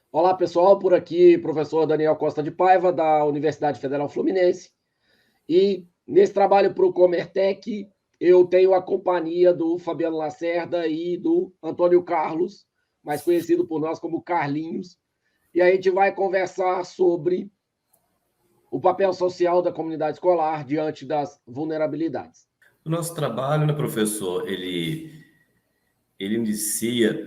Olá, pessoal, por aqui, professor Daniel Costa de Paiva, da Universidade Federal Fluminense. E nesse trabalho para o Comertec, eu tenho a companhia do Fabiano Lacerda e do Antônio Carlos, mais conhecido por nós como Carlinhos. E a gente vai conversar sobre o papel social da comunidade escolar diante das vulnerabilidades. O nosso trabalho, né, professor, ele inicia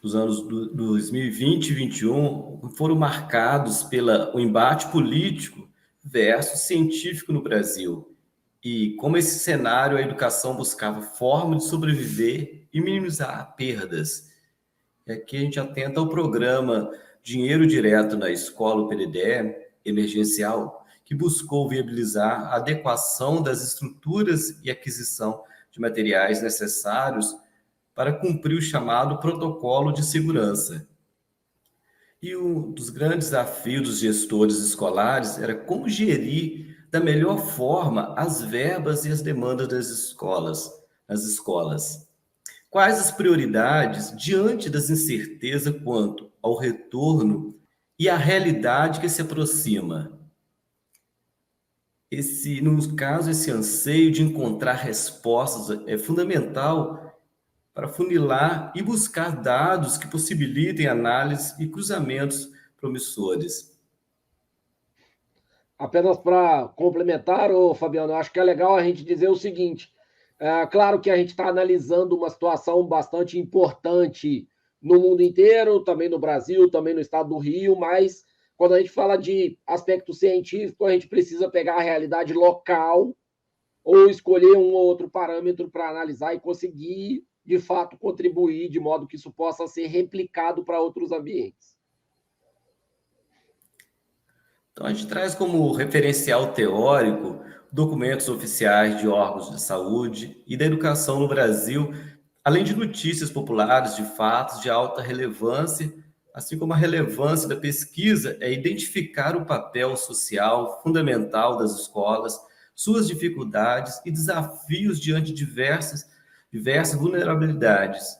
os anos 2020 e 2021, foram marcados pelo embate político versus científico no Brasil. E como esse cenário, a educação buscava forma de sobreviver e minimizar perdas. E aqui a gente atenta ao programa Dinheiro Direto na Escola, o PDD, emergencial, que buscou viabilizar a adequação das estruturas e aquisição de materiais necessários para cumprir o chamado protocolo de segurança. E um dos grandes desafios dos gestores escolares era como gerir da melhor forma as verbas e as demandas nas escolas. Quais as prioridades diante das incertezas quanto ao retorno e à realidade que se aproxima? No caso, esse anseio de encontrar respostas é fundamental para funilar e buscar dados que possibilitem análise e cruzamentos promissores. Apenas para complementar, Fabiano, eu acho que é legal a gente dizer o seguinte: claro que a gente está analisando uma situação bastante importante no mundo inteiro, também no Brasil, também no estado do Rio, mas quando a gente fala de aspecto científico, a gente precisa pegar a realidade local ou escolher um ou outro parâmetro para analisar e conseguir, de fato, contribuir de modo que isso possa ser replicado para outros ambientes. Então, a gente traz como referencial teórico documentos oficiais de órgãos de saúde e da educação no Brasil, além de notícias populares de fatos de alta relevância, assim como a relevância da pesquisa é identificar o papel social fundamental das escolas, suas dificuldades e desafios diante de diversas vulnerabilidades.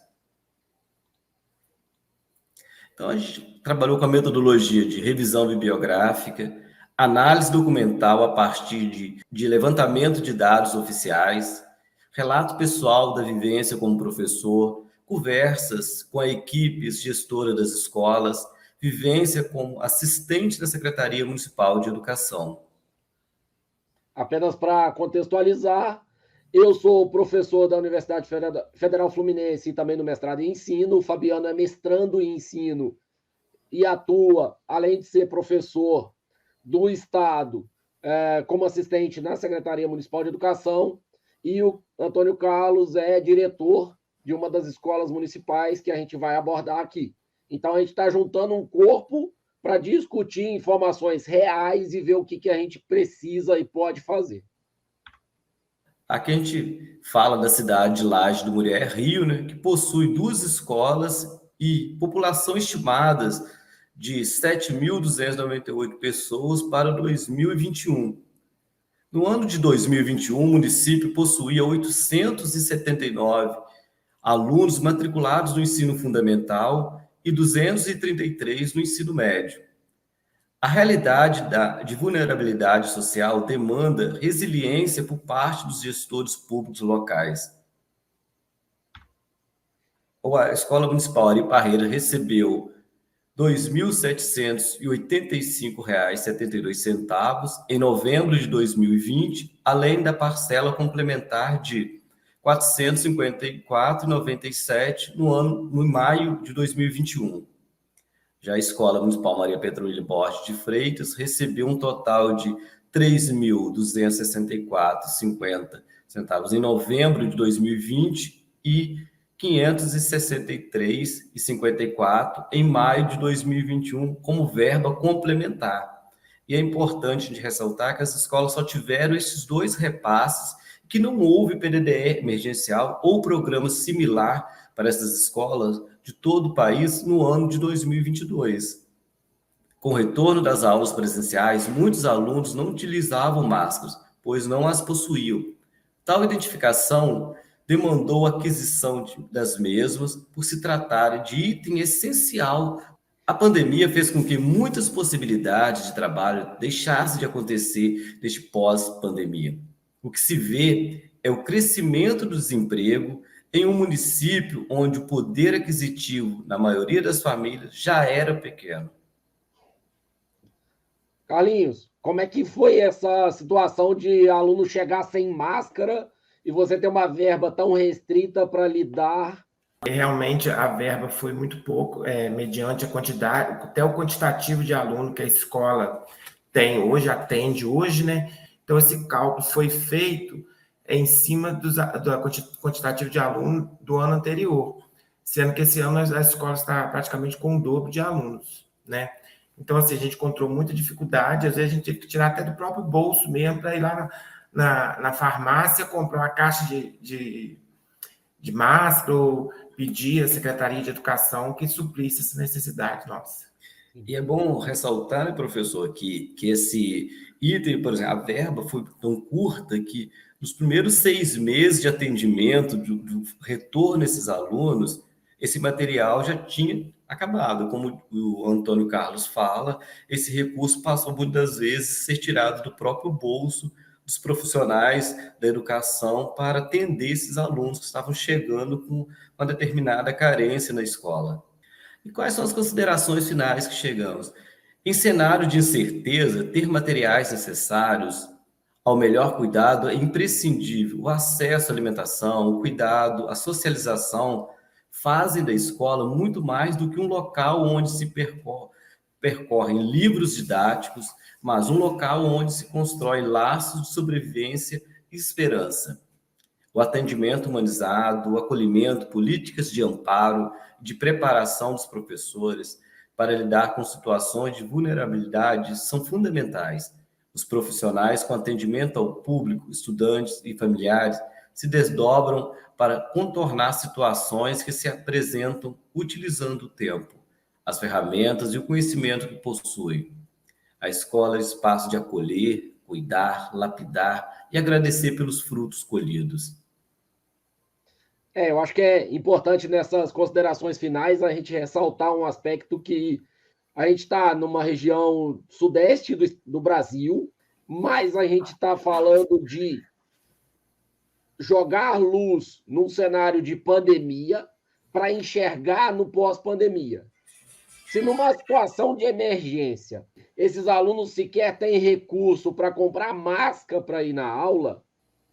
Então, a gente trabalhou com a metodologia de revisão bibliográfica, análise documental a partir de levantamento de dados oficiais, relato pessoal da vivência como professor, conversas com a equipe gestora das escolas, vivência como assistente da Secretaria Municipal de Educação. Apenas para contextualizar, eu sou professor da Universidade Federal Fluminense e também no mestrado em ensino. O Fabiano é mestrando em ensino e atua, além de ser professor do Estado, como assistente na Secretaria Municipal de Educação. E o Antônio Carlos é diretor de uma das escolas municipais que a gente vai abordar aqui. Então, a gente está juntando um corpo para discutir informações reais e ver o que a gente precisa e pode fazer. Aqui a gente fala da cidade de Laje do Murié Rio, né, que possui 2 escolas e população estimadas de 7.298 pessoas para 2021. No ano de 2021, o município possuía 879 alunos matriculados no ensino fundamental e 233 no ensino médio. A realidade de vulnerabilidade social demanda resiliência por parte dos gestores públicos locais. A Escola Municipal Ari Parreira recebeu R$ 2.785,72 em novembro de 2020, além da parcela complementar de R$ 454,97 no maio de 2021. Já a Escola Municipal Maria Petronila Borges de Freitas recebeu um total de R$ 3.264,50 em novembro de 2020 e R$ 563,54 em maio de 2021 como verba complementar. E é importante de ressaltar que as escolas só tiveram esses 2 repasses, que não houve PDDE emergencial ou programa similar para essas escolas de todo o país no ano de 2022. Com o retorno das aulas presenciais, muitos alunos não utilizavam máscaras, pois não as possuíam. Tal identificação demandou a aquisição das mesmas por se tratarem de item essencial A pandemia fez com que muitas possibilidades de trabalho deixassem de acontecer neste pós-pandemia. O que se vê é o crescimento do desemprego em um município onde o poder aquisitivo, na maioria das famílias, já era pequeno. Carlinhos, como é que foi essa situação de aluno chegar sem máscara e você ter uma verba tão restrita para lidar? Realmente a verba foi muito pouco, mediante a quantidade, até o quantitativo de aluno que a escola tem hoje, atende hoje, né? Então, esse cálculo foi feito em cima do quantitativo de aluno do ano anterior, sendo que esse ano a escola está praticamente com o dobro de alunos, né? Então, assim, a gente encontrou muita dificuldade, às vezes a gente teve que tirar até do próprio bolso mesmo para ir lá na farmácia comprar uma caixa de máscara ou pedir à Secretaria de Educação que suprisse essa necessidade nossa. E é bom ressaltar, né, professor, que esse item, por exemplo, a verba foi tão curta que nos primeiros 6 meses de atendimento, do retorno desses alunos, esse material já tinha acabado. Como o Antônio Carlos fala, esse recurso passou muitas vezes a ser tirado do próprio bolso dos profissionais da educação para atender esses alunos que estavam chegando com uma determinada carência na escola. E quais são as considerações finais que chegamos? Em cenário de incerteza, ter materiais necessários ao melhor cuidado é imprescindível. O acesso à alimentação, o cuidado, a socialização fazem da escola muito mais do que um local onde se percorrem livros didáticos, mas um local onde se constrói laços de sobrevivência e esperança. O atendimento humanizado, o acolhimento, políticas de amparo, de preparação dos professores para lidar com situações de vulnerabilidade são fundamentais. Os profissionais com atendimento ao público, estudantes e familiares se desdobram para contornar situações que se apresentam utilizando o tempo, as ferramentas e o conhecimento que possuem. A escola é espaço de acolher, cuidar, lapidar e agradecer pelos frutos colhidos. Eu acho que é importante nessas considerações finais a gente ressaltar um aspecto que a gente está numa região sudeste do Brasil, mas a gente está falando de jogar luz num cenário de pandemia para enxergar no pós-pandemia. Se numa situação de emergência esses alunos sequer têm recurso para comprar máscara para ir na aula,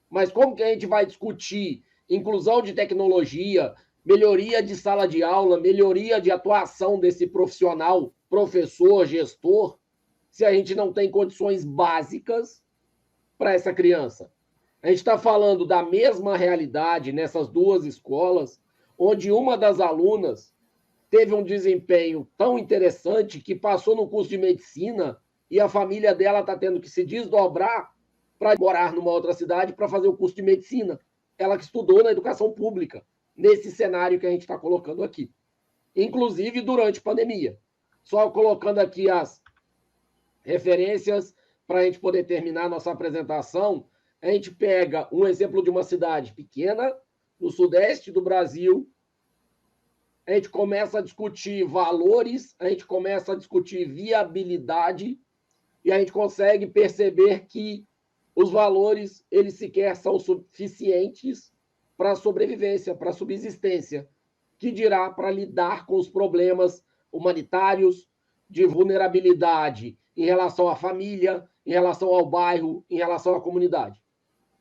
mas como que a gente vai discutir inclusão de tecnologia, melhoria de sala de aula, melhoria de atuação desse profissional, professor, gestor, se a gente não tem condições básicas para essa criança? A gente está falando da mesma realidade nessas duas escolas, onde uma das alunas teve um desempenho tão interessante que passou no curso de medicina e a família dela está tendo que se desdobrar para morar numa outra cidade para fazer o curso de medicina. Ela que estudou na educação pública, nesse cenário que a gente está colocando aqui. Inclusive durante a pandemia. Só colocando aqui as referências para a gente poder terminar a nossa apresentação, a gente pega um exemplo de uma cidade pequena, no sudeste do Brasil, a gente começa a discutir valores, a gente começa a discutir viabilidade, e a gente consegue perceber que os valores, eles sequer são suficientes para a sobrevivência, para a subsistência, que dirá para lidar com os problemas humanitários, de vulnerabilidade em relação à família, em relação ao bairro, em relação à comunidade.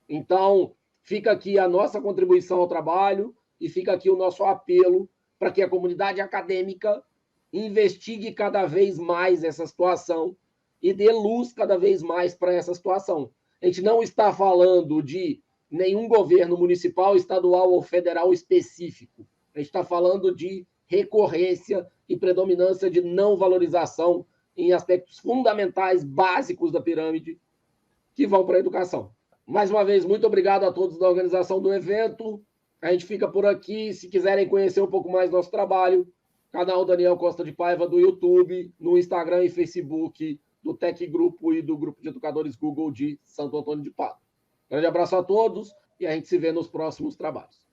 Então, fica aqui a nossa contribuição ao trabalho e fica aqui o nosso apelo para que a comunidade acadêmica investigue cada vez mais essa situação e dê luz cada vez mais para essa situação. A gente não está falando de nenhum governo municipal, estadual ou federal específico. A gente está falando de recorrência e predominância de não valorização em aspectos fundamentais, básicos da pirâmide, que vão para a educação. Mais uma vez, muito obrigado a todos da organização do evento. A gente fica por aqui. Se quiserem conhecer um pouco mais do nosso trabalho, canal Daniel Costa de Paiva do YouTube, no Instagram e Facebook do Tec Grupo e do Grupo de Educadores Google de Santo Antônio de Pádua. Grande abraço a todos e a gente se vê nos próximos trabalhos.